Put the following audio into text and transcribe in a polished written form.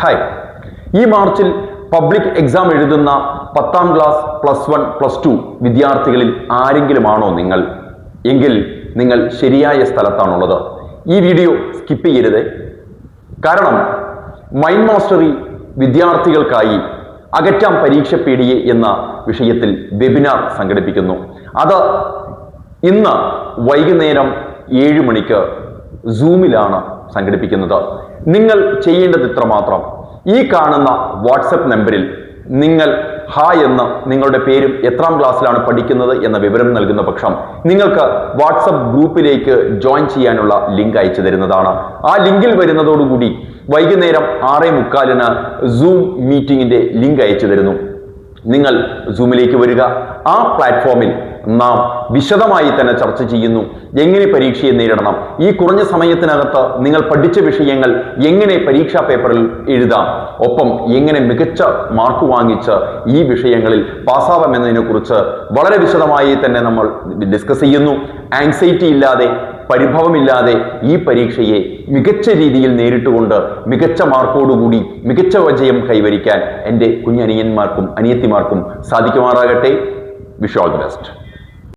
Hi, ഈ മാർച്ചിൽ public exam എഴുതുന്ന 10ാം ക്ലാസ് +1 +2 വിദ്യാർത്ഥികളിൽ ആരെങ്കിലുമാണോ നിങ്ങൾ? എങ്കിൽ നിങ്ങൾ ശരിയായ സ്ഥലത്താണുള്ളത്. ഈ വീഡിയോ സ്കിപ്പ് ചെയ്യരുത്. കാരണം മൈൻഡ് മാസ്റ്ററി വിദ്യാർത്ഥികൾക്കായി അകറ്റാം പരീക്ഷ പേടിയെ എന്ന വിഷയത്തിൽ വെബിനാർ സംഘടിപ്പിക്കുന്നു. അത് ഇന്ന് വൈകുന്നേരം 7 മണിക്ക് സൂമിലാണ് സംഘടിപ്പിക്കുന്നത്. നിങ്ങൾ ചെയ്യേണ്ടത് ഇത്രമാത്രം: ഈ കാണുന്ന വാട്സപ്പ് നമ്പറിൽ നിങ്ങൾ ഹായ് എന്ന് നിങ്ങളുടെ പേരും എത്രാം ക്ലാസ്സിലാണ് പഠിക്കുന്നത് എന്ന വിവരം നൽകുന്ന പക്ഷം നിങ്ങൾക്ക് വാട്സപ്പ് ഗ്രൂപ്പിലേക്ക് ജോയിൻ ചെയ്യാനുള്ള ലിങ്ക് അയച്ചു തരുന്നതാണ്. ആ ലിങ്കിൽ വരുന്നതോടുകൂടി വൈകുന്നേരം 6:45 സൂം മീറ്റിംഗിന്റെ ലിങ്ക് അയച്ചു തരുന്നു. നിങ്ങൾ സൂമിലേക്ക് വരിക. ആ പ്ലാറ്റ്ഫോമിൽ നാം വിശദമായി തന്നെ ചർച്ച ചെയ്യുന്നു. എങ്ങനെ പരീക്ഷയെ നേരിടണം, ഈ കുറഞ്ഞ സമയത്തിനകത്ത് നിങ്ങൾ പഠിച്ച വിഷയങ്ങൾ എങ്ങനെ പരീക്ഷാ പേപ്പറിൽ എഴുതാം, ഒപ്പം എങ്ങനെ മികച്ച മാർക്ക് വാങ്ങിച്ച് ഈ വിഷയങ്ങളിൽ പാസ്സാവാമെന്നതിനെ കുറിച്ച് വളരെ വിശദമായി തന്നെ നമ്മൾ ഡിസ്കസ് ചെയ്യുന്നു. ആങ്സൈറ്റി ഇല്ലാതെ, പരിഭവമില്ലാതെ ഈ പരീക്ഷയെ മികച്ച രീതിയിൽ നേരിട്ടുകൊണ്ട് മികച്ച മാർക്കോടുകൂടി മികച്ച വിജയം കൈവരിക്കാൻ എൻ്റെ കുഞ്ഞനിയന്മാർക്കും അനിയത്തിമാർക്കും സാധിക്കുമാറാകട്ടെ. Wish all the best.